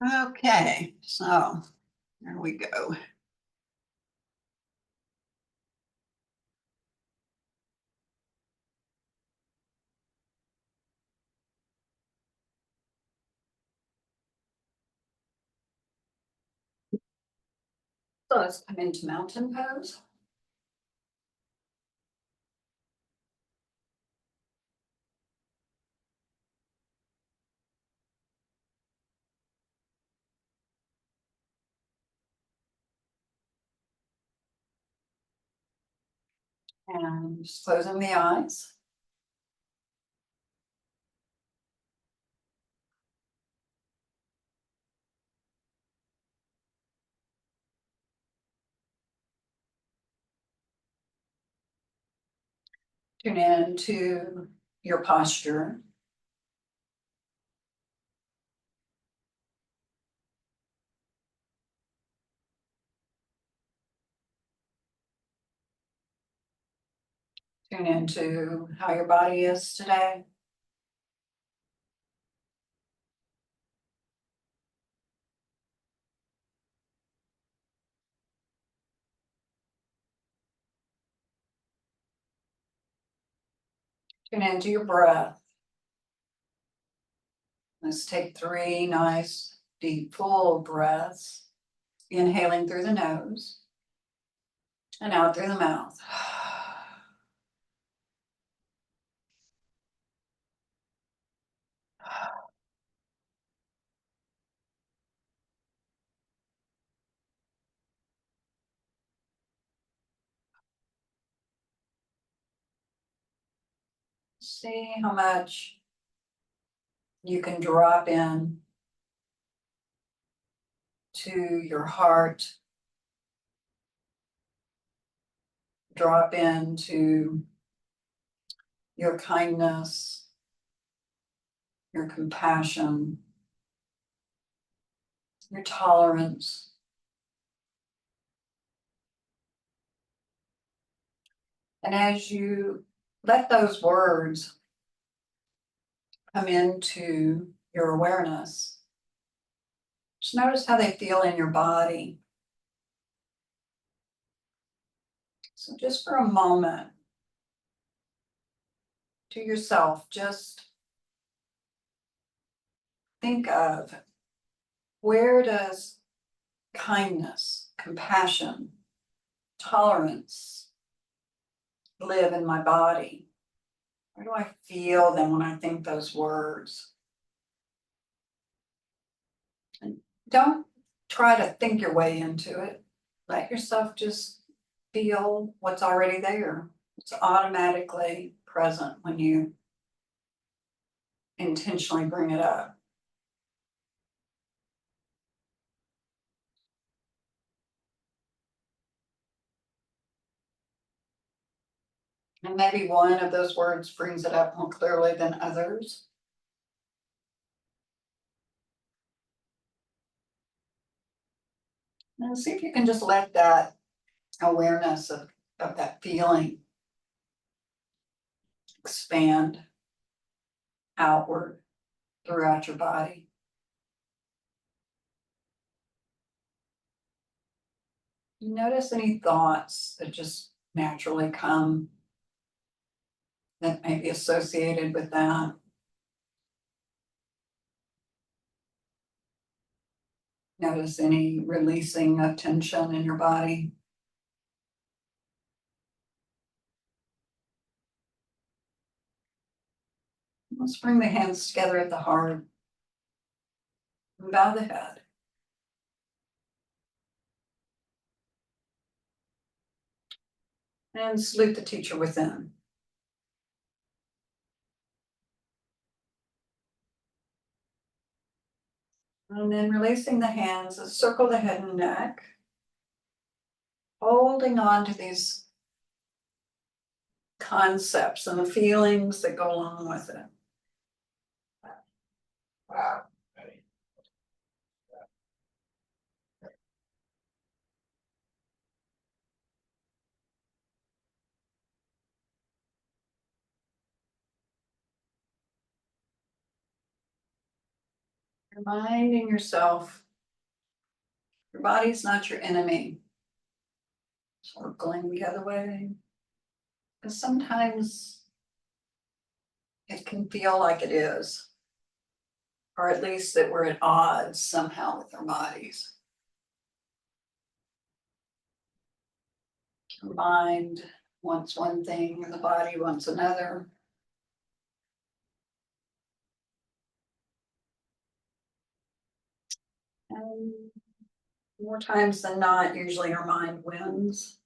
Okay, so there we go. So let's come into mountain pose and just closing the eyes. Tune in to your posture. Tune into how your body is today. Tune into your breath. Let's take 3 nice, deep, full breaths. Inhaling through the nose and out through the mouth. See how much you can drop in to your heart, drop into your kindness, your compassion, your tolerance. And as you let those words come into your awareness, just notice how they feel in your body. So just for a moment, to yourself, just think of, where does kindness, compassion, tolerance live in my body? Where do I feel them when I think those words? And don't try to think your way into it. Let yourself just feel what's already there. It's automatically present when you intentionally bring it up. And maybe one of those words brings it up more clearly than others. And see if you can just let that awareness of that feeling expand outward throughout your body. Notice any thoughts that just naturally come that may be associated with that. Notice any releasing of tension in your body. Let's bring the hands together at the heart and bow the head. And salute the teacher within. And then releasing the hands, circle the head and neck, holding on to these concepts and the feelings that go along with it. Reminding yourself, your body's not your enemy. Circling the other way. Because sometimes it can feel like it is. Or at least that we're at odds somehow with our bodies. Your mind wants one thing and the body wants another. And more times than not, usually our mind wins.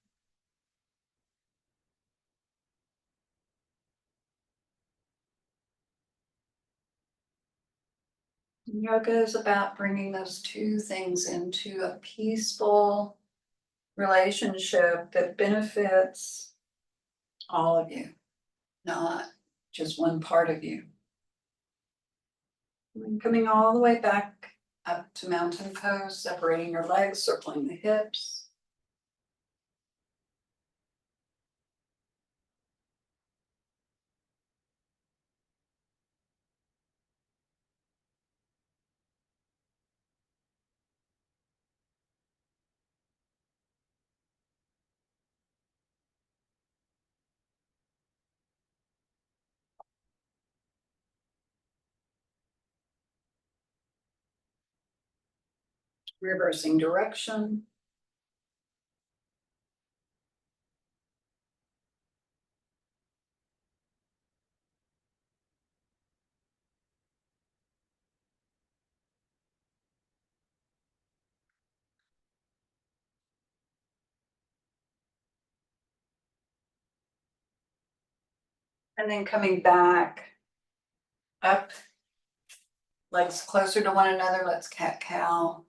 Yoga is about bringing those two things into a peaceful relationship that benefits all of you, not just one part of you. And coming all the way back up to mountain pose, separating your legs, circling the hips. Reversing direction. And then coming back up, legs closer to one another. Let's cat cow.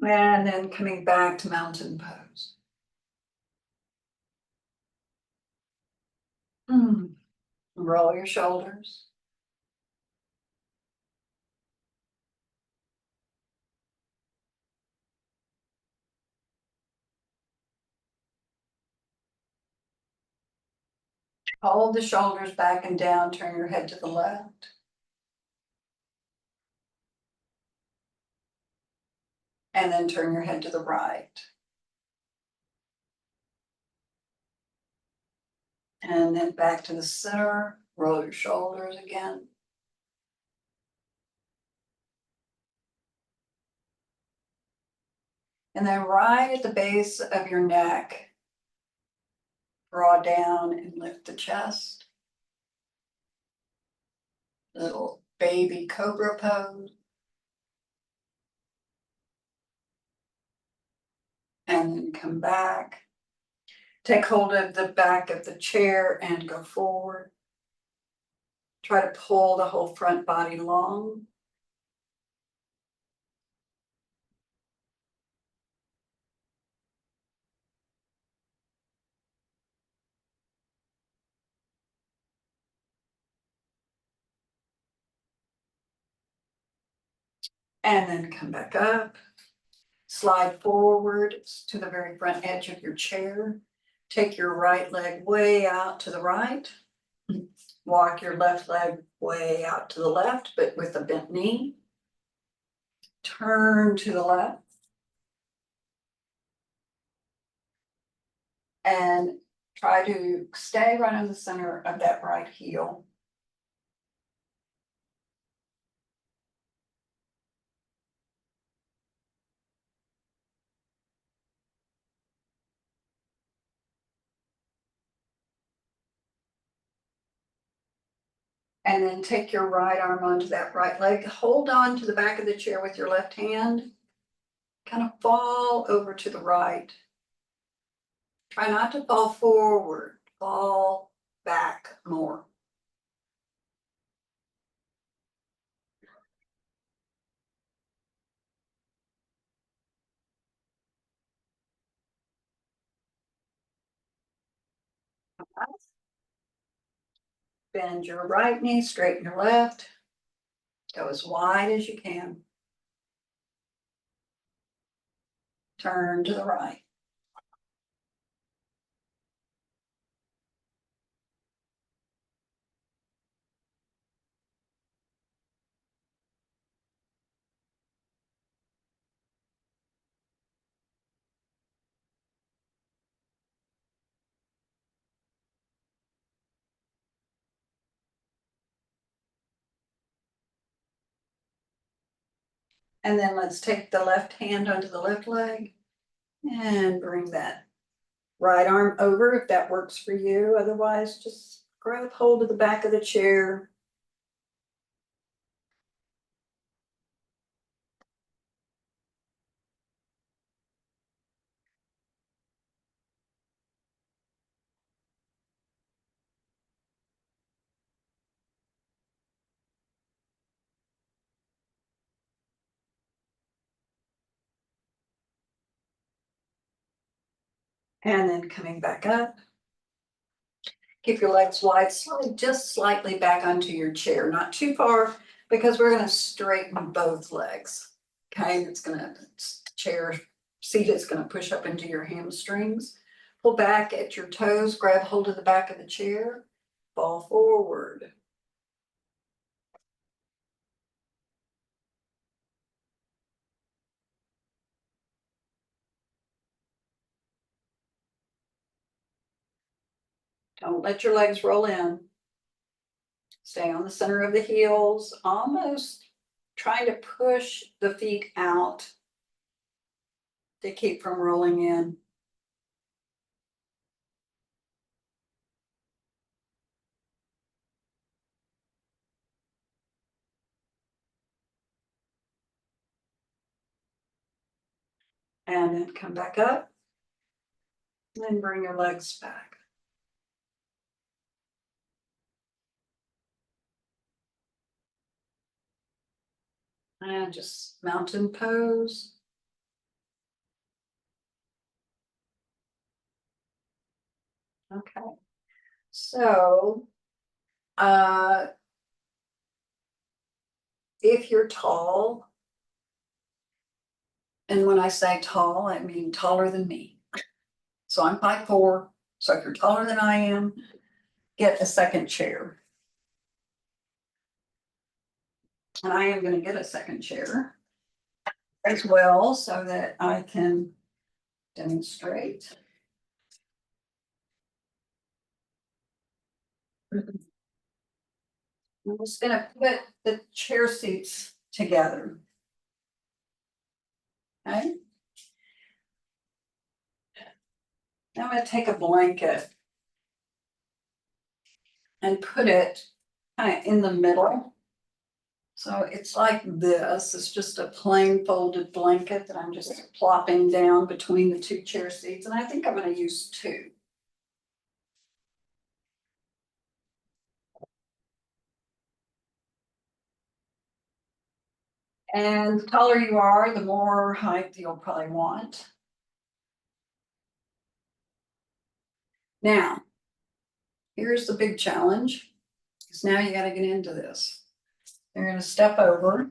And then coming back to mountain pose. Roll your shoulders. Hold the shoulders back and down, turn your head to the left. And then turn your head to the right. And then back to the center, roll your shoulders again. And then right at the base of your neck, draw down and lift the chest. Little baby cobra pose. And then come back. Take hold of the back of the chair and go forward. Try to pull the whole front body long. And then come back up. Slide forward to the very front edge of your chair. Take your right leg way out to the right. Walk your left leg way out to the left, but with a bent knee. Turn to the left. And try to stay right in the center of that right heel. And then take your right arm onto that right leg. Hold on to the back of the chair with your left hand. Kind of fall over to the right. Try not to fall forward, fall back more. Bend your right knee, straighten your left. Go as wide as you can. Turn to the right. And then let's take the left hand onto the left leg and bring that right arm over if that works for you. Otherwise, just grab hold of the back of the chair. And then coming back up. Keep your legs wide, slide just slightly back onto your chair, not too far, because we're gonna straighten both legs. Okay, it's gonna, chair seat is gonna push up into your hamstrings. Pull back at your toes, grab hold of the back of the chair, fall forward. Don't let your legs roll in. Stay on the center of the heels, almost trying to push the feet out to keep from rolling in. And then come back up. And bring your legs back. And just mountain pose. Okay. So, if you're tall, and when I say tall, I mean taller than me. So I'm 5'4". So if you're taller than I am, get a second chair. And I am going to get a second chair as well so that I can demonstrate. I'm just going to put the chair seats together. Okay. Now I'm going to take a blanket and put it kind of in the middle. So it's like this. It's just a plain folded blanket that I'm just plopping down between the two chair seats. And I think I'm going to use two. And the taller you are, the more height you'll probably want. Now, here's the big challenge, because now you got to get into this. You're going to step over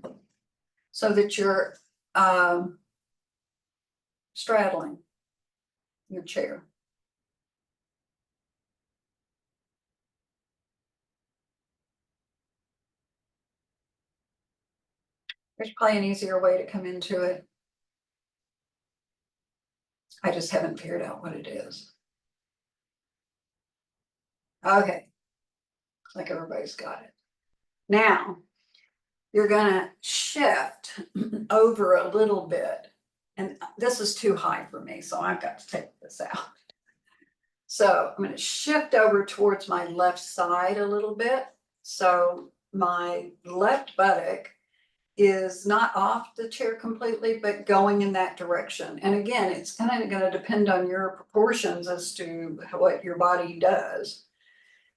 so that you're straddling your chair. There's probably an easier way to come into it. I just haven't figured out what it is. Okay, like everybody's got it. Now, you're gonna shift over a little bit. And this is too high for me, so I've got to take this out. So I'm gonna shift over towards my left side a little bit. So my left buttock is not off the chair completely, but going in that direction. And again, it's kind of going to depend on your proportions as to what your body does.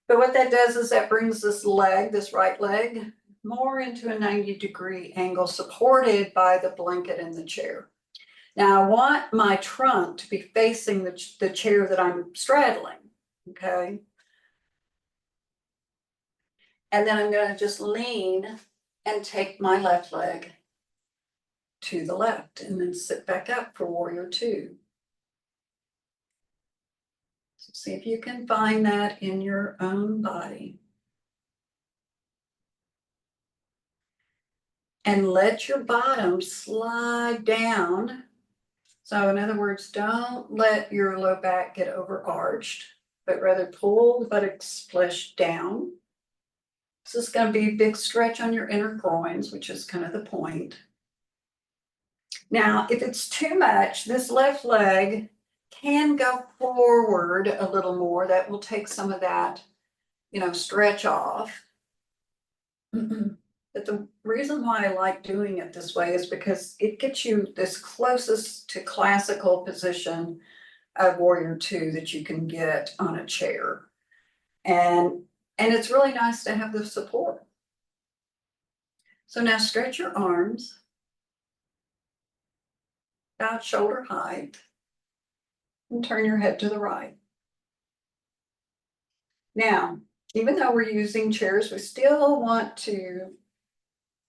But what that does is that brings this leg, this right leg, more into a 90-degree angle supported by the blanket in the chair. Now I want my trunk to be facing the chair that I'm straddling, okay? And then I'm gonna just lean and take my left leg to the left and then sit back up for warrior two. So see if you can find that in your own body. And let your bottom slide down. So in other words, don't let your low back get overarched, but rather pull the buttocks flesh down. This is going to be a big stretch on your inner groins, which is kind of the point. Now, if it's too much, this left leg can go forward a little more. That will take some of that, stretch off. But the reason why I like doing it this way is because it gets you this closest to classical position of warrior two that you can get on a chair. And it's really nice to have the support. So now stretch your arms about shoulder height and turn your head to the right. Now, even though we're using chairs, we still want to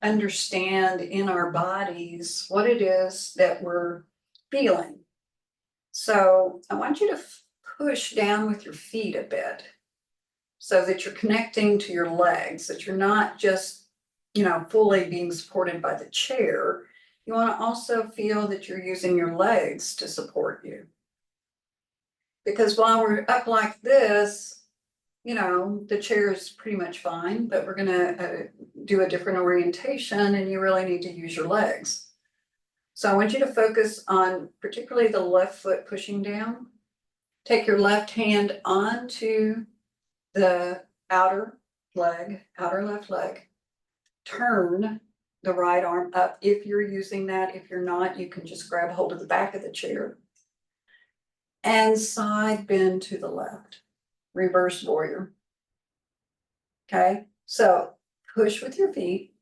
understand in our bodies what it is that we're feeling. So I want you to push down with your feet a bit so that you're connecting to your legs, that you're not just, fully being supported by the chair. You want to also feel that you're using your legs to support you. Because while we're up like this, the chair is pretty much fine, but we're going to do a different orientation and you really need to use your legs. So I want you to focus on particularly the left foot pushing down. Take your left hand onto the outer left leg. Turn the right arm up if you're using that. If you're not, you can just grab hold of the back of the chair. And side bend to the left. Reverse warrior. Okay, so push with your feet.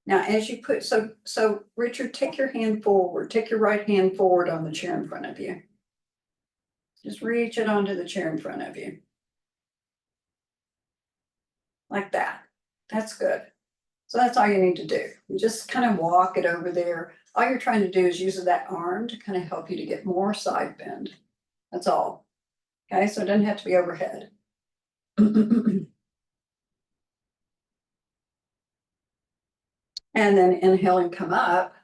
Now, as you put, so Richard, take your hand forward, take your right hand forward on the chair in front of you. Just reach it onto the chair in front of you. Like that. That's good. So that's all you need to do. You just kind of walk it over there. All you're trying to do is use that arm to kind of help you to get more side bend. That's all. Okay, so it doesn't have to be overhead. And then inhale and come up.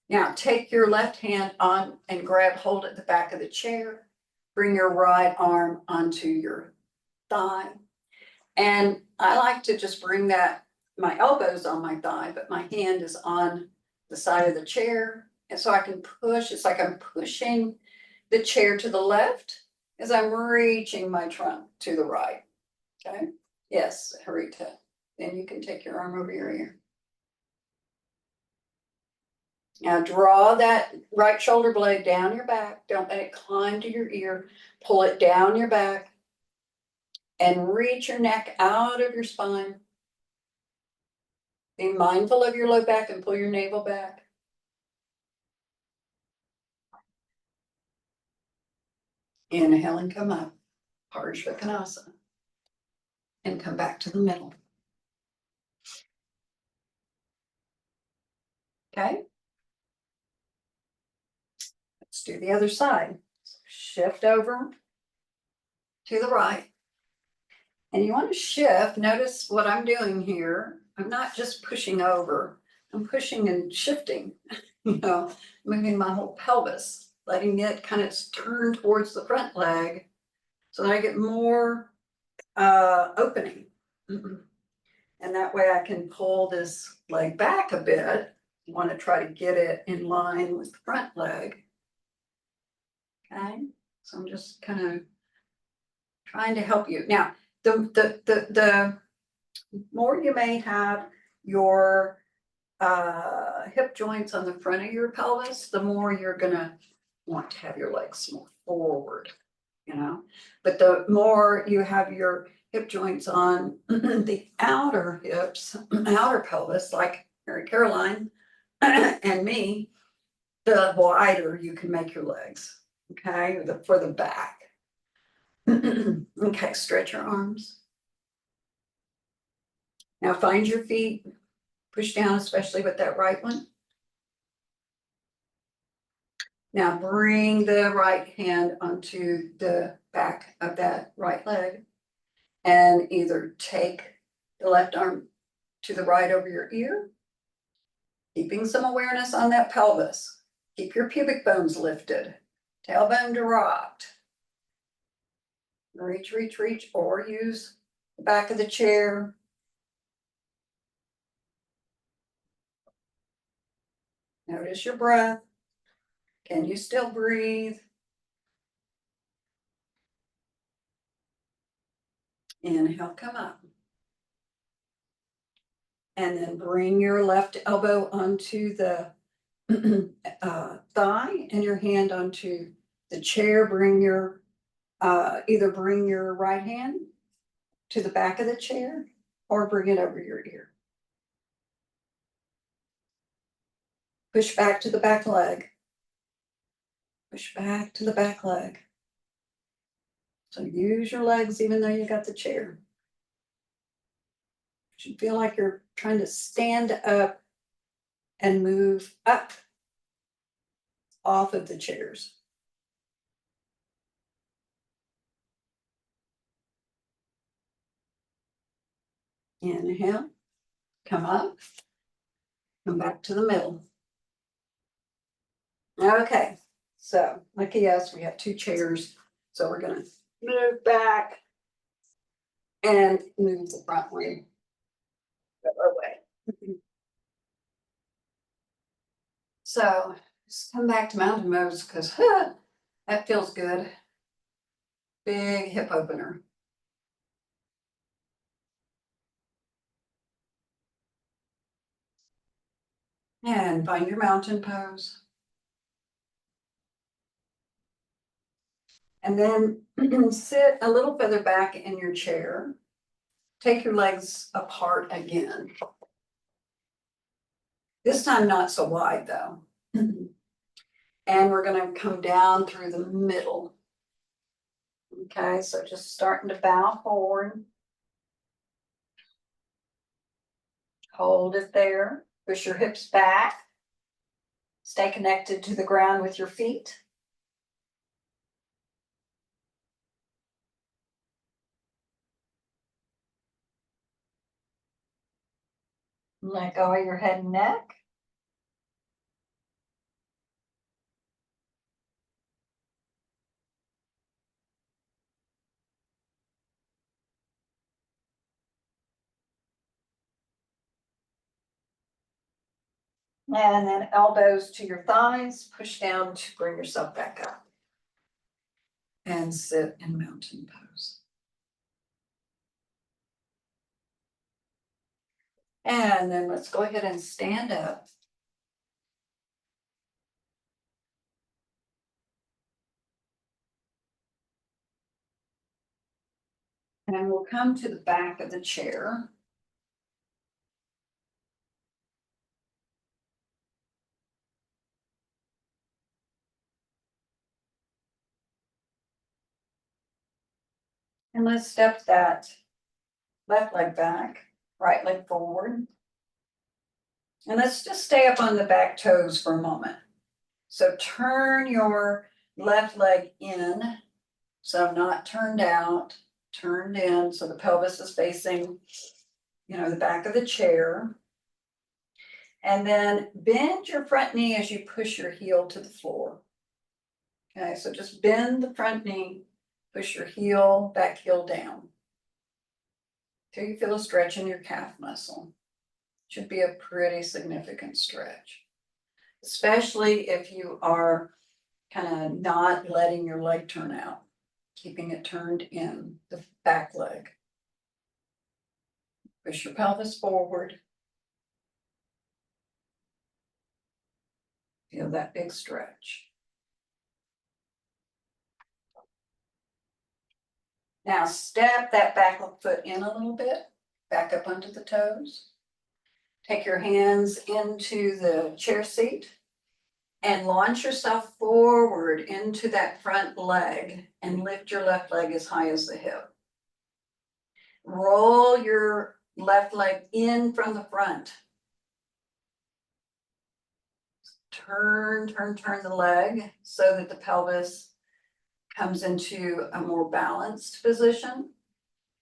Now take your left hand on and grab hold at the back of the chair. Bring your right arm onto your thigh. And I like to just bring my elbows on my thigh, but my hand is on the side of the chair. And so I can push, it's like I'm pushing the chair to the left as I'm reaching my trunk to the right. Okay? Yes, Harita. Then you can take your arm over your ear. Now draw that right shoulder blade down your back. Don't let it climb to your ear. Pull it down your back and reach your neck out of your spine. Be mindful of your low back and pull your navel back. Inhale and come up, Parshvanasana, and come back to the middle. Okay? Let's do the other side. Shift over to the right. And you want to shift. Notice what I'm doing here. I'm not just pushing over. I'm pushing and shifting, moving my whole pelvis, letting it kind of turn towards the front leg so that I get more opening. And that way I can pull this leg back a bit. I want to try to get it in line with the front leg. Okay, so I'm just kind of trying to help you. Now, the more you may have your hip joints on the front of your pelvis, the more you're gonna want to have your legs more forward, you know? But the more you have your hip joints on the outer hips, outer pelvis, like Mary Caroline and me, the wider you can make your legs, okay, for the back. Okay, stretch your arms. Now find your feet, push down, especially with that right one. Now bring the right hand onto the back of that right leg and either take the left arm to the right over your ear, keeping some awareness on that pelvis. Keep your pubic bones lifted, tailbone dropped. Reach, reach, reach, or use the back of the chair. Notice your breath. Can you still breathe? Inhale, come up. And then bring your left elbow onto the thigh and your hand onto the chair. Bring your, either bring your right hand to the back of the chair or bring it over your ear. Push back to the back leg. Push back to the back leg. So use your legs even though you got the chair. You should feel like you're trying to stand up and move up off of the chairs. Inhale, come up, come back to the middle. Okay, so lucky us, we have two chairs. So we're gonna move back and move the front way. So just come back to mountain pose because that feels good. Big hip opener. And find your mountain pose. And then sit a little further back in your chair. Take your legs apart again. This time not so wide though. And we're gonna come down through the middle. Okay, so just starting to bow forward. Hold it there. Push your hips back. Stay connected to the ground with your feet. Let go of your head and neck. And then elbows to your thighs, push down to bring yourself back up. And sit in mountain pose. And then let's go ahead and stand up. And we'll come to the back of the chair. And let's step that left leg back, right leg forward. And let's just stay up on the back toes for a moment. So turn your left leg in, so not turned out, turned in, so the pelvis is facing, the back of the chair. And then bend your front knee as you push your heel to the floor. Okay, so just bend the front knee, push your heel, back heel down. Till you feel a stretch in your calf muscle. Should be a pretty significant stretch. Especially if you are kind of not letting your leg turn out, keeping it turned in, the back leg. Push your pelvis forward. Feel that big stretch. Now step that back foot in a little bit, back up onto the toes. Take your hands into the chair seat and launch yourself forward into that front leg and lift your left leg as high as the hip. Roll your left leg in from the front. Turn the leg so that the pelvis comes into a more balanced position.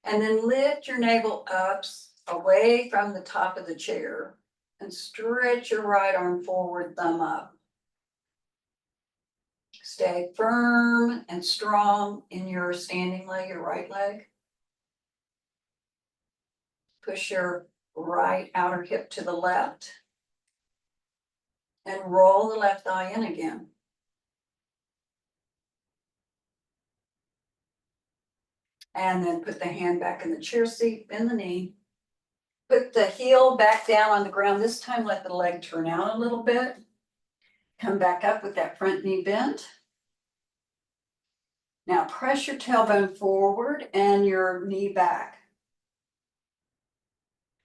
And then lift your navel up away from the top of the chair and stretch your right arm forward, thumb up. Stay firm and strong in your standing leg, your right leg. Push your right outer hip to the left and roll the left thigh in again. And then put the hand back in the chair seat, bend the knee. Put the heel back down on the ground. This time let the leg turn out a little bit. Come back up with that front knee bent. Now press your tailbone forward and your knee back.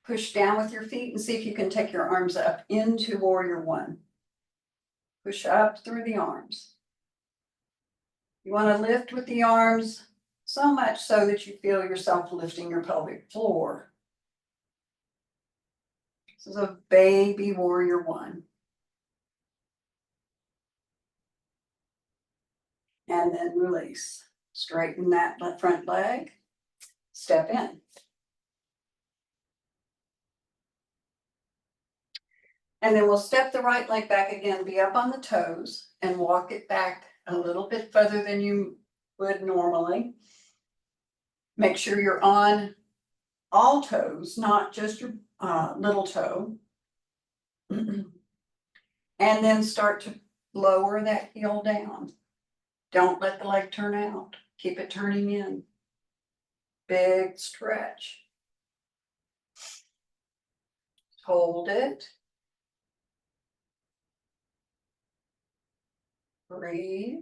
Push down with your feet and see if you can take your arms up into warrior one. Push up through the arms. You want to lift with the arms so much so that you feel yourself lifting your pelvic floor. This is a baby warrior one. And then release. Straighten that front leg. Step in. And then we'll step the right leg back again, be up on the toes and walk it back a little bit further than you would normally. Make sure you're on all toes, not just your little toe. And then start to lower that heel down. Don't let the leg turn out. Keep it turning in. Big stretch. Hold it. Breathe.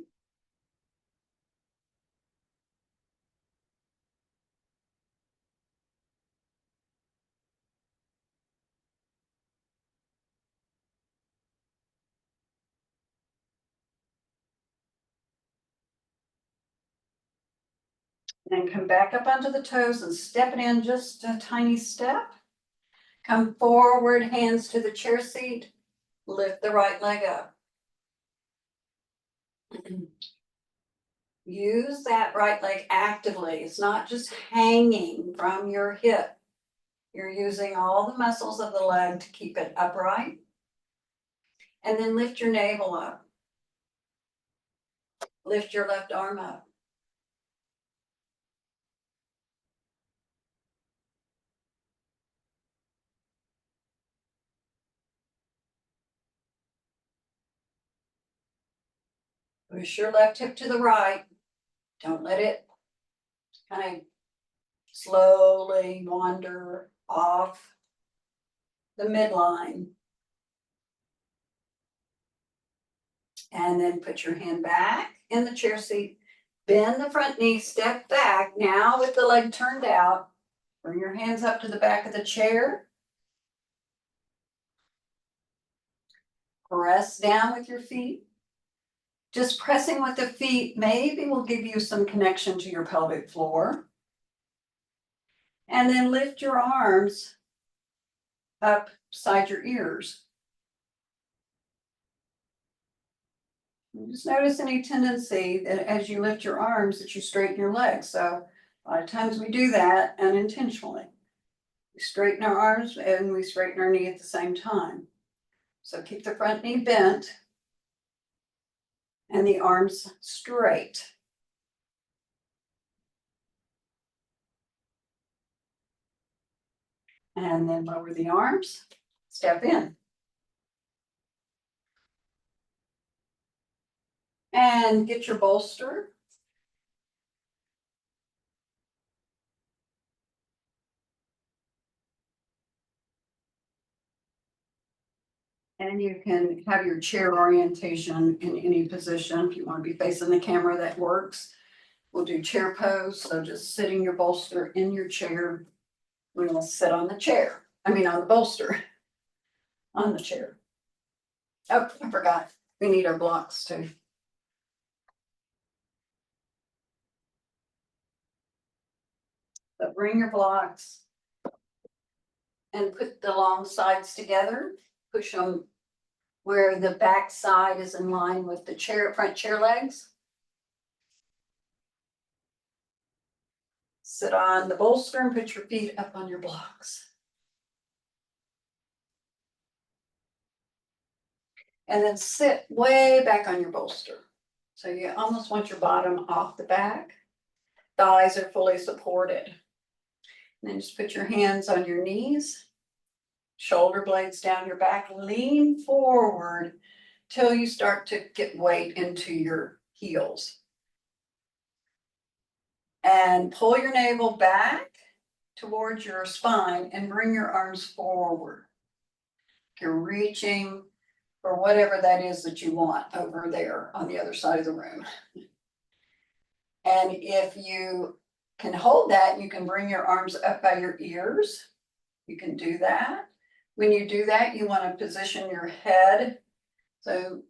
And come back up onto the toes and step it in just a tiny step. Come forward, hands to the chair seat. Lift the right leg up. Use that right leg actively. It's not just hanging from your hip. You're using all the muscles of the leg to keep it upright. And then lift your navel up. Lift your left arm up. Push your left hip to the right. Don't let it kind of slowly wander off the midline. And then put your hand back in the chair seat. Bend the front knee, step back. Now with the leg turned out, bring your hands up to the back of the chair. Press down with your feet. Just pressing with the feet maybe will give you some connection to your pelvic floor. And then lift your arms up beside your ears. Just notice any tendency that as you lift your arms that you straighten your legs. So a lot of times we do that unintentionally. We straighten our arms and we straighten our knee at the same time. So keep the front knee bent and the arms straight. And then lower the arms, step in. And get your bolster. And you can have your chair orientation in any position. If you want to be facing the camera, that works. We'll do chair pose, so just sitting your bolster in your chair. We're gonna sit on the chair, on the bolster, on the chair. Oh, I forgot, we need our blocks too. So bring your blocks and put the long sides together, push them where the back side is in line with the chair, front chair legs. Sit on the bolster and put your feet up on your blocks. And then sit way back on your bolster. So you almost want your bottom off the back. Thighs are fully supported. And then just put your hands on your knees, shoulder blades down your back, lean forward till you start to get weight into your heels. And pull your navel back towards your spine and bring your arms forward. You're reaching for whatever that is that you want over there on the other side of the room. And if you can hold that, you can bring your arms up by your ears. You can do that. When you do that, you want to position your head. So,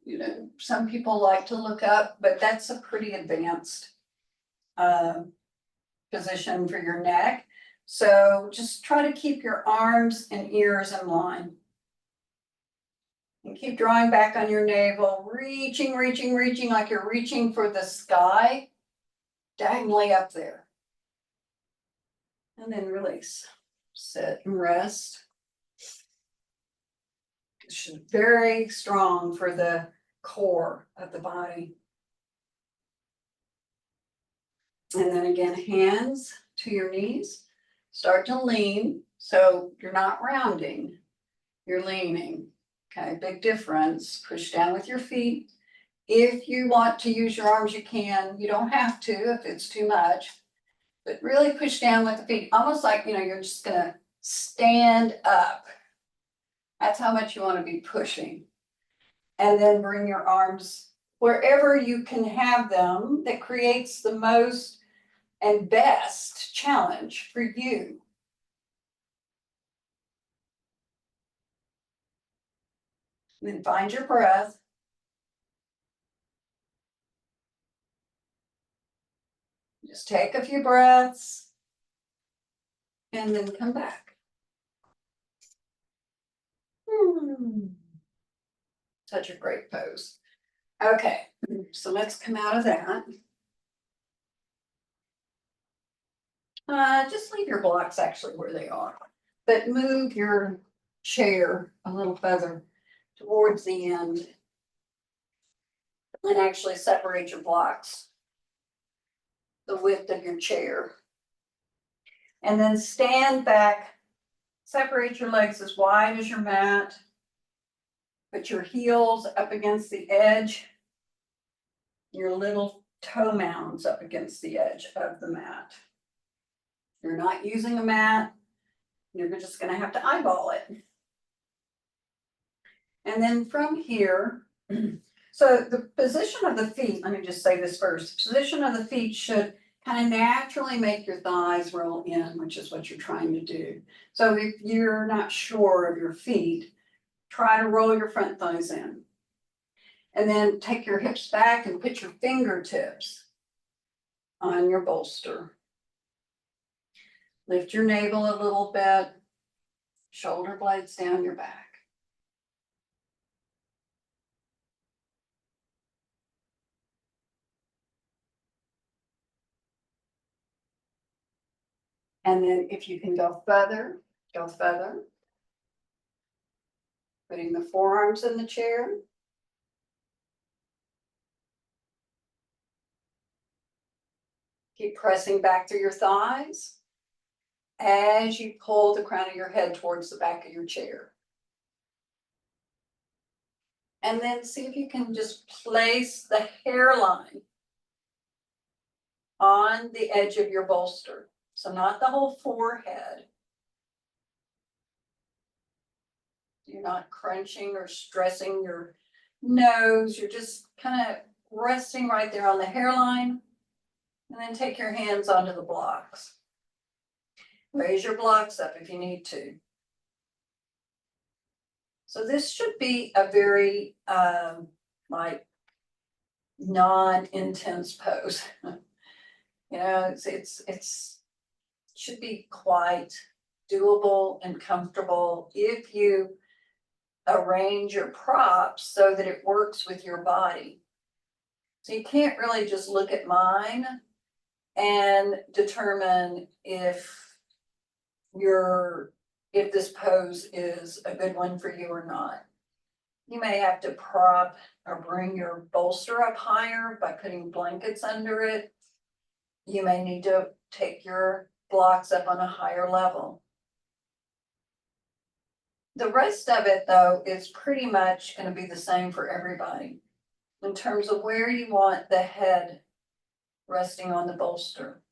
some people like to look up, but that's a pretty advanced position for your neck. So just try to keep your arms and ears in line. And keep drawing back on your navel, reaching like you're reaching for the sky, diagonally up there. And then release. Sit and rest. It's very strong for the core of the body. And then again, hands to your knees. Start to lean. So you're not rounding, you're leaning. Okay, big difference. Push down with your feet. If you want to use your arms, you can. You don't have to if it's too much. But really push down with the feet, almost like, you're just gonna stand up. That's how much you want to be pushing. And then bring your arms wherever you can have them that creates the most and best challenge for you. And then find your breath. Just take a few breaths and then come back. Such a great pose. Okay, so let's come out of that. Just leave your blocks actually where they are, but move your chair a little further towards the end and actually separate your blocks the width of your chair. And then stand back, separate your legs as wide as your mat. Put your heels up against the edge, your little toe mounds up against the edge of the mat. You're not using a mat, you're just going to have to eyeball it. And then from here, so the position of the feet, let me just say this first, position of the feet should kind of naturally make your thighs roll in, which is what you're trying to do. So if you're not sure of your feet, try to roll your front thighs in. And then take your hips back and put your fingertips on your bolster. Lift your navel a little bit, shoulder blades down your back. And then if you can go further, go further. Putting the forearms in the chair. Keep pressing back through your thighs as you pull the crown of your head towards the back of your chair. And then see if you can just place the hairline on the edge of your bolster. So, not the whole forehead. You're not crunching or stressing your nose. You're just kind of resting right there on the hairline. And then take your hands onto the blocks. Raise your blocks up if you need to. So this should be a very like non-intense pose. You know, it's should be quite doable and comfortable if you arrange your props so that it works with your body. So you can't really just look at mine and determine if this pose is a good one for you or not. You may have to prop or bring your bolster up higher by putting blankets under it. You may need to take your blocks up on a higher level. The rest of it, though, is pretty much going to be the same for everybody in terms of where you want the head resting on the bolster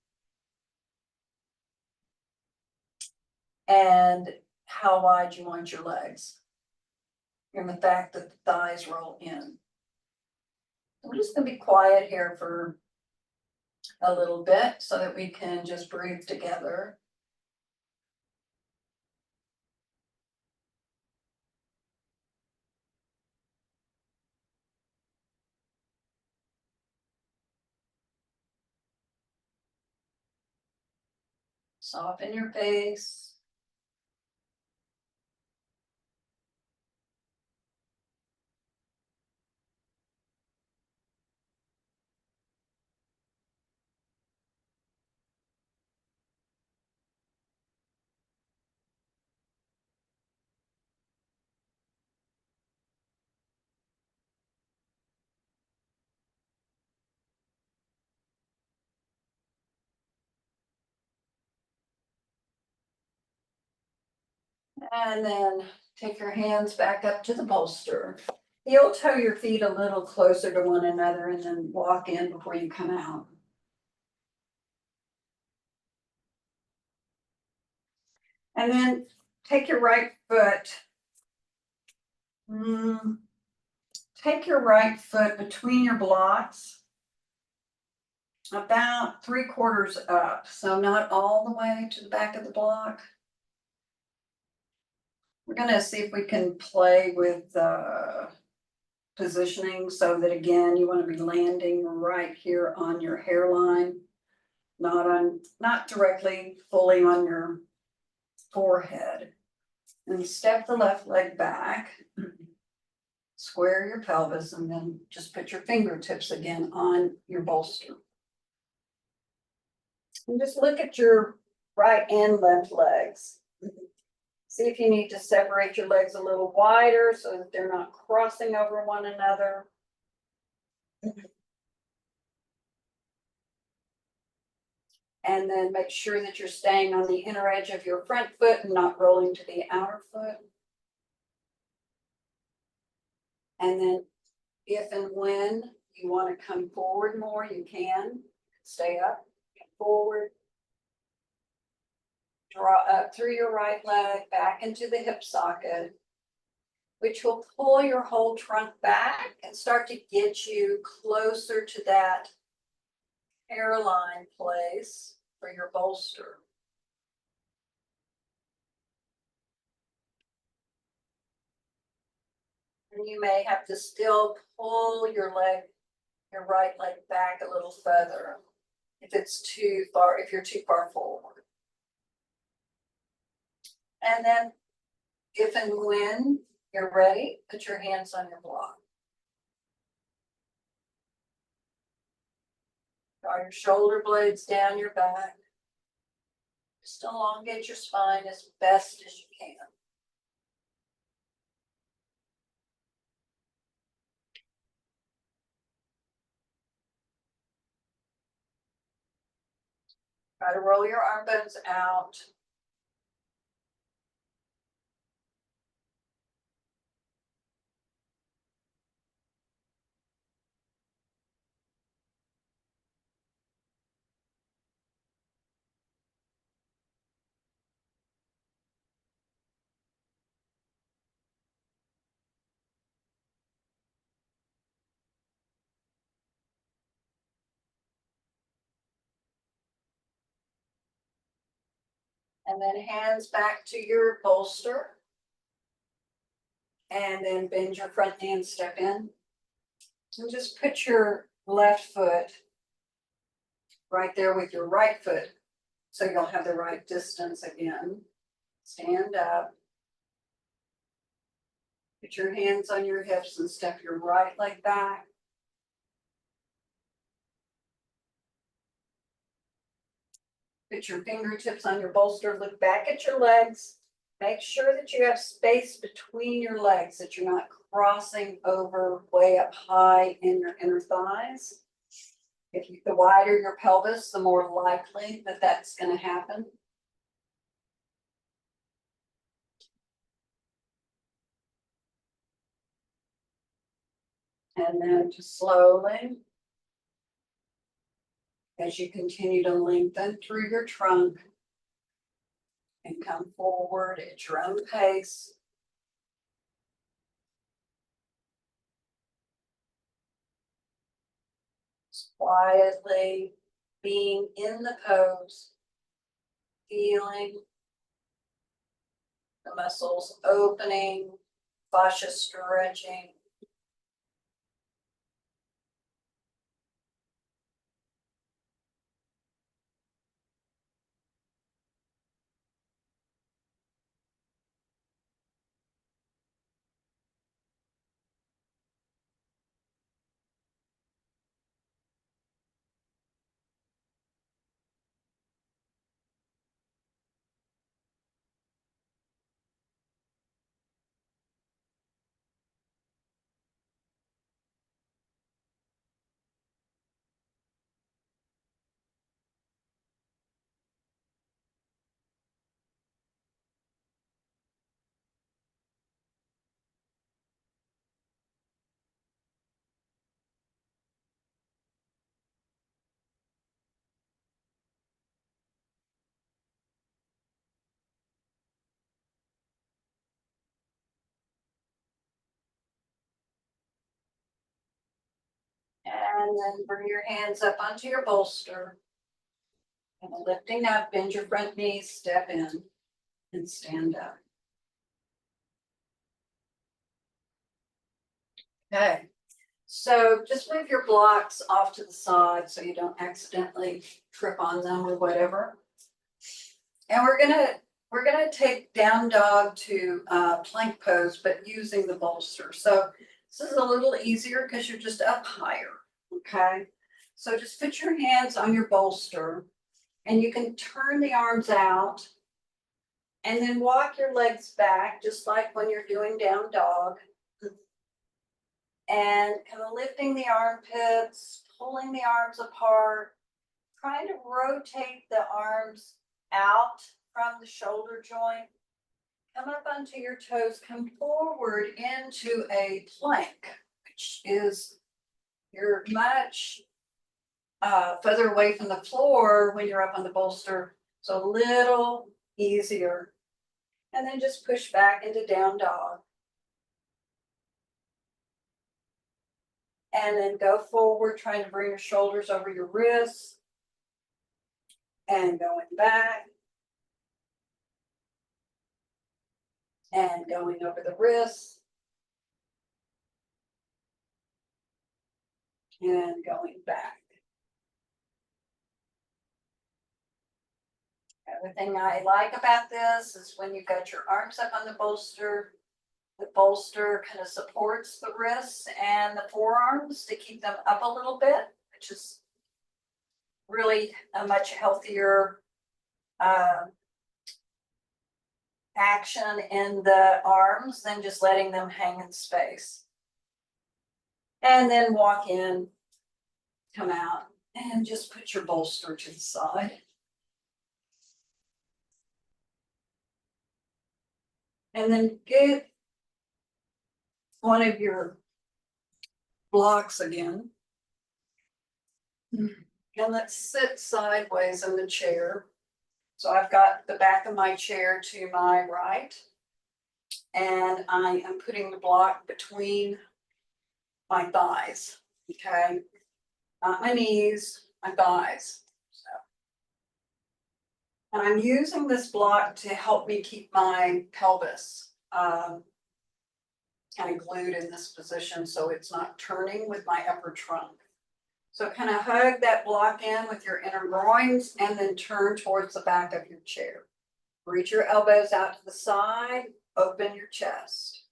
and how wide you want your legs and the fact that the thighs roll in. I'm just going to be quiet here for a little bit so that we can just breathe together. Soften your face. And then take your hands back up to the bolster. You'll toe your feet a little closer to one another and then walk in before you come out. And then take your right foot. Take your right foot between your blocks, about 3/4 up. So not all the way to the back of the block. We're gonna see if we can play with positioning so that again, you wanna be landing right here on your hairline, not directly fully on your forehead. And step the left leg back, square your pelvis, and then just put your fingertips again on your bolster. And just look at your right and left legs. See if you need to separate your legs a little wider so that they're not crossing over one another. And then make sure that you're staying on the inner edge of your front foot and not rolling to the outer foot. And then if and when you want to come forward more, you can. Stay up, come forward. Draw up through your right leg, back into the hip socket, which will pull your whole trunk back and start to get you closer to that hairline place for your bolster. And you may have to still pull your right leg back a little further if it's too far, if you're too far forward. And then if and when you're ready, put your hands on your block. Draw your shoulder blades down your back. Just elongate your spine as best as you can. Try to roll your arm bones out. And then hands back to your bolster. And then bend your front knee and step in. And just put your left foot right there with your right foot, so you'll have the right distance again. Stand up. Put your hands on your hips and step your right leg back. Put your fingertips on your bolster, look back at your legs. Make sure that you have space between your legs, that you're not crossing over way up high in your inner thighs. The wider your pelvis, the more likely that that's going to happen. And then just slowly, as you continue to lengthen through your trunk and come forward at your own pace. Just quietly being in the pose, feeling the muscles opening, fascia stretching. And then bring your hands up onto your bolster. And lifting up, bend your front knees, step in and stand up. Okay, so just move your blocks off to the side so you don't accidentally trip on them or whatever. And we're gonna take down dog to plank pose, but using the bolster. So this is a little easier because you're just up higher. Okay, so just put your hands on your bolster, and you can turn the arms out, and then walk your legs back, just like when you're doing down dog. And kind of lifting the armpits, pulling the arms apart, trying to rotate the arms out from the shoulder joint. Come up onto your toes, come forward into a plank, which is you're much further away from the floor when you're up on the bolster, so a little easier. And then just push back into down dog. And then go forward, trying to bring your shoulders over your wrists. And going back. And going over the wrists. And going back. Everything I like about this is when you've got your arms up on the bolster kind of supports the wrists and the forearms to keep them up a little bit, which is really a much healthier action in the arms than just letting them hang in space. And then walk in, come out, and just put your bolster to the side. And then get one of your blocks again. And let's sit sideways in the chair. So I've got the back of my chair to my right. And I am putting the block between my thighs. Okay. Not my knees, my thighs. So. And I'm using this block to help me keep my pelvis kind of glued in this position so it's not turning with my upper trunk. So kind of hug that block in with your inner groins and then turn towards the back of your chair. Reach your elbows out to the side, open your chest.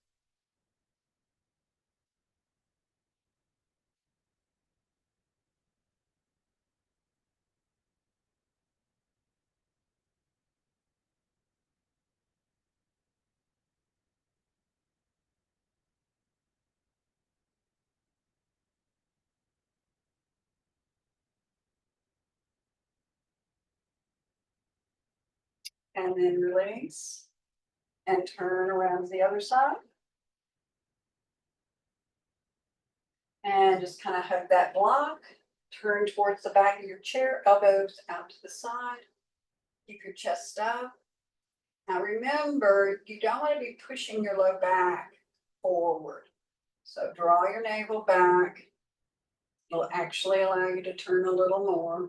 And then release and turn around to the other side. And just kind of hug that block, turn towards the back of your chair, elbows out to the side, keep your chest up. Now remember, you don't want to be pushing your low back forward. So draw your navel back. It'll actually allow you to turn a little more.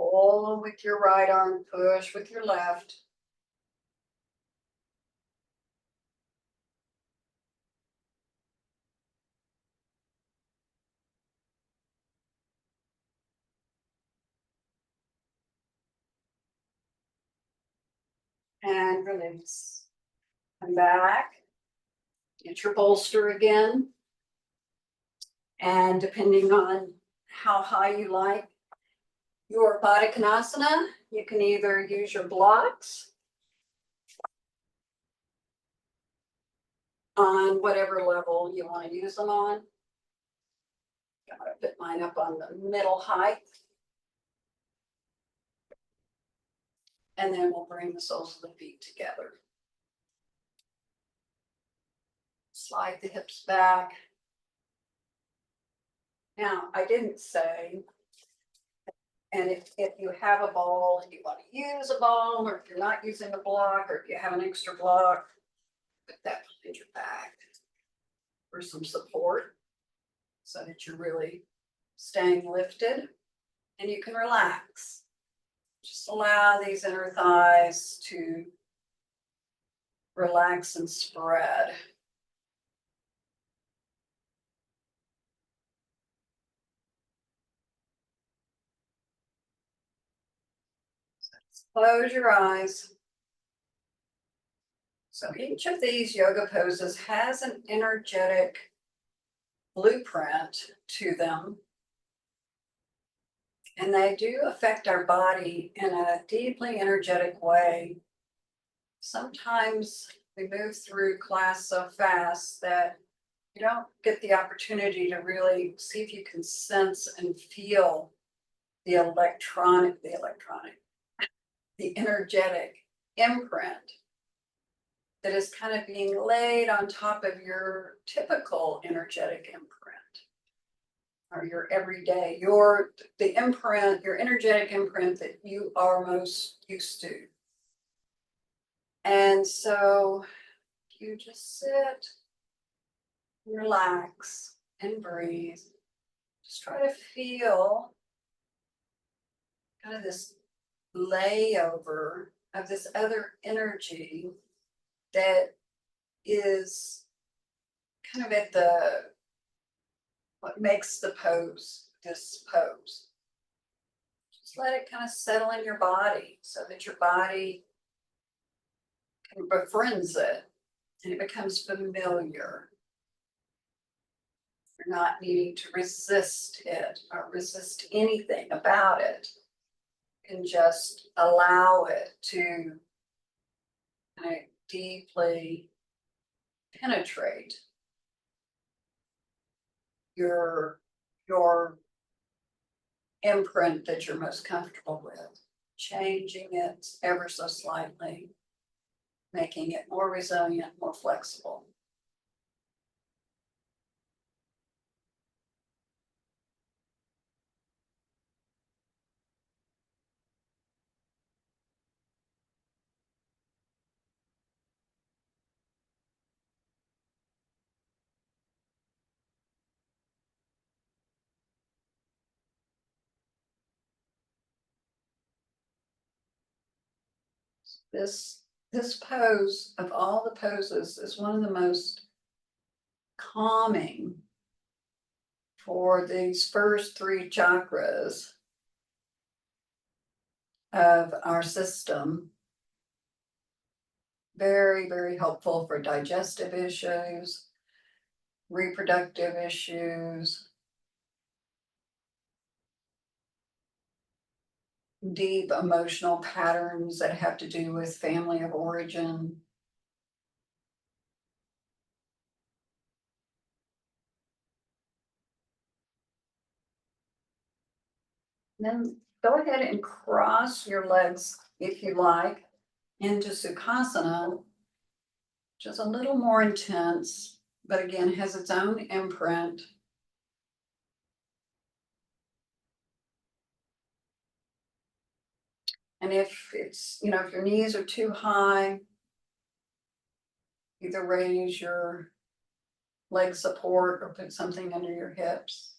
Pull with your right arm, push with your left. And release. Come back. Get your bolster again. And depending on how high you like your Baddha Konasana, you can either use your blocks on whatever level you want to use them on. I'm going to put mine up on the middle height. And then we'll bring the soles of the feet together. Slide the hips back. Now, I didn't say, and if you have a ball and you want to use a ball, or if you're not using a block, or if you have an extra block, put that behind your back for some support so that you're really staying lifted and you can relax. Just allow these inner thighs to relax and spread. Close your eyes. So each of these yoga poses has an energetic blueprint to them. And they do affect our body in a deeply energetic way. Sometimes we move through class so fast that you don't get the opportunity to really see if you can sense and feel the energetic imprint that is kind of being laid on top of your typical energetic imprint or your everyday, your energetic imprint that you are most used to. And so you just sit, relax, and breathe. Just try to feel kind of this layover of this other energy that is kind of at what makes the pose, this pose. Just let it kind of settle in your body so that your body kind of befriends it and it becomes familiar. You're not needing to resist it or resist anything about it. You can just allow it to kind of deeply penetrate your imprint that you're most comfortable with, changing it ever so slightly, making it more resilient, more flexible. This pose of all the poses is one of the most calming for these first three chakras of our system. Very, very helpful for digestive issues, reproductive issues, deep emotional patterns that have to do with family of origin. Then go ahead and cross your legs if you like into Sukhasana, which is a little more intense, but again has its own imprint. And if it's, if your knees are too high, either raise your leg support or put something under your hips.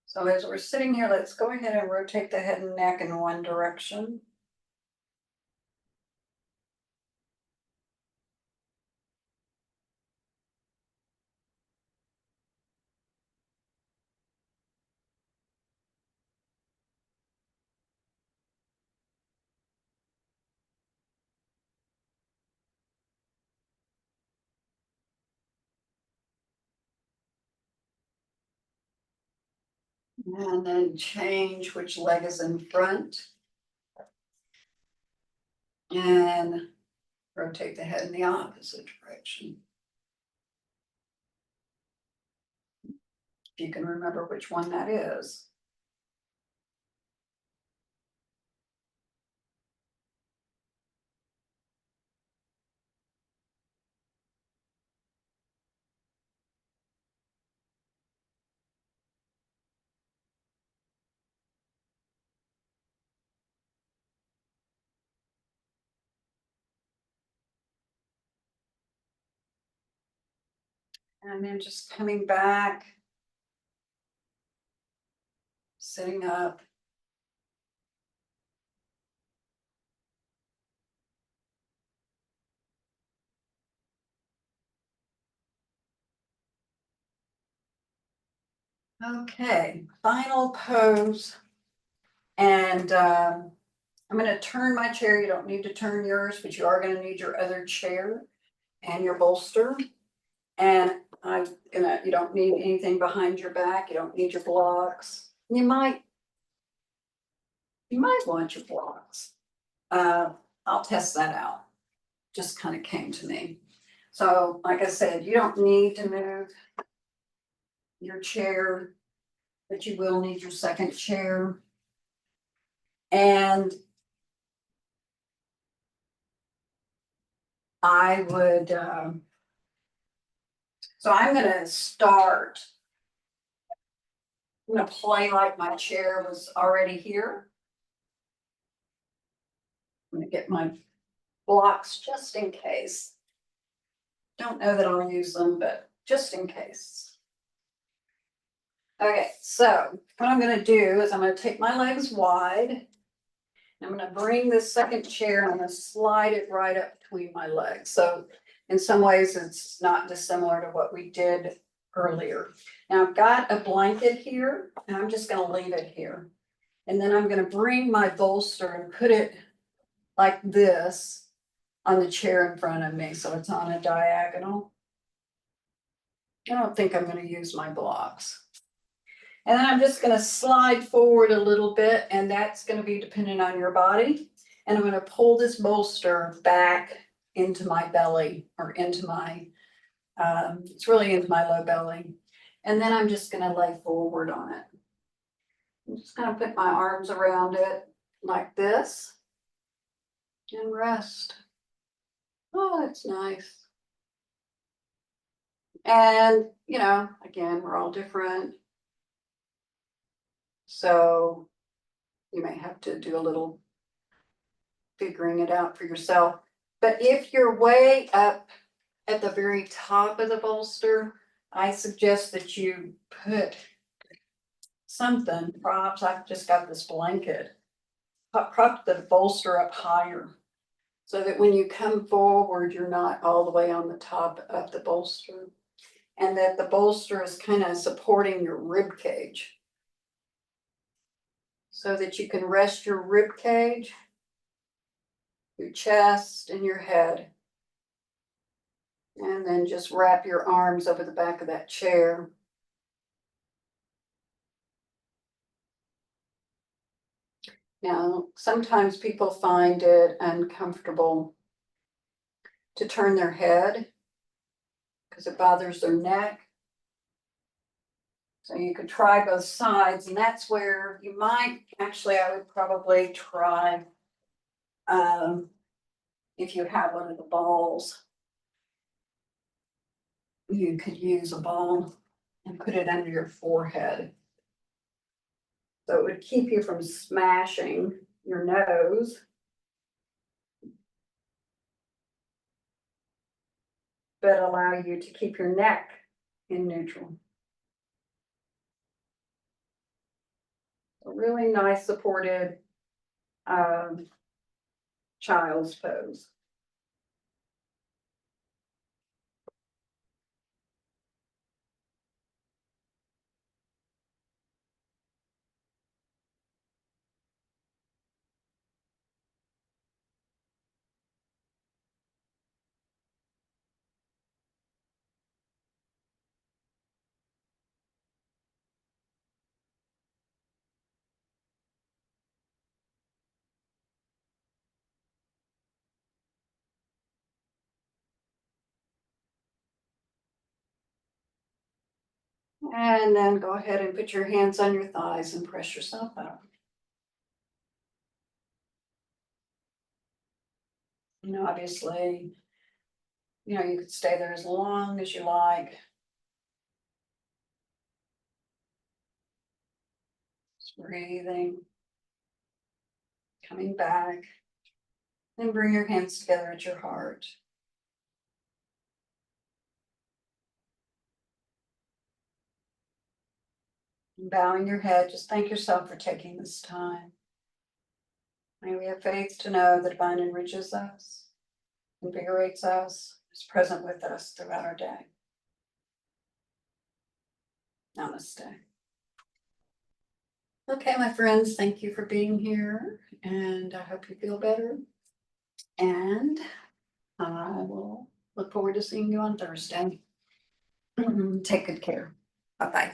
So as we're sitting here, let's go ahead and rotate the head and neck in one direction. And then change which leg is in front. And rotate the head in the opposite direction. If you can remember which one that is. And then just coming back, sitting up. Okay, final pose. And I'm going to turn my chair. You don't need to turn yours, but you are going to need your other chair and your bolster. And you don't need anything behind your back. You don't need your blocks. You might want your blocks. I'll test that out. Just kind of came to me. So like I said, you don't need to move your chair, but you will need your second chair. And I would, so I'm gonna start. I'm gonna play like my chair was already here. I'm gonna get my blocks just in case. Don't know that I'll use them, but just in case. Okay, so what I'm gonna do is I'm gonna take my legs wide. I'm gonna bring this second chair and I'm gonna slide it right up between my legs. So in some ways, it's not dissimilar to what we did earlier. Now I've got a blanket here and I'm just gonna leave it here. And then I'm gonna bring my bolster and put it like this on the chair in front of me. So it's on a diagonal. I don't think I'm gonna use my blocks. And then I'm just gonna slide forward a little bit, and that's gonna be dependent on your body. And I'm gonna pull this bolster back into my belly or into my, it's really into my low belly. And then I'm just gonna lay forward on it. I'm just gonna put my arms around it like this and rest. Oh, that's nice. And, again, we're all different. So you may have to do a little figuring it out for yourself. But if you're way up at the very top of the bolster, I suggest that you put something, props, I've just got this blanket. Prop the bolster up higher. So that when you come forward, you're not all the way on the top of the bolster. And that the bolster is kind of supporting your rib cage. So that you can rest your rib cage, your chest, and your head. And then just wrap your arms over the back of that chair. Now, sometimes people find it uncomfortable to turn their head because it bothers their neck. So you could try both sides, and that's where you might, actually, I would probably try, if you have one of the balls, you could use a ball and put it under your forehead. So it would keep you from smashing your nose. But allow you to keep your neck in neutral. A really nice supported child's pose. And then go ahead and put your hands on your thighs and press yourself up. You know, obviously, you know, you could stay there as long as you like. Just breathing, coming back, and bring your hands together at your heart. And bowing your head, just thank yourself for taking this time. May we have faith to know the divine enriches us, invigorates us, is present with us throughout our day. Namaste. Okay, my friends, thank you for being here, and I hope you feel better. And I will look forward to seeing you on Thursday. Take good care. Bye-bye.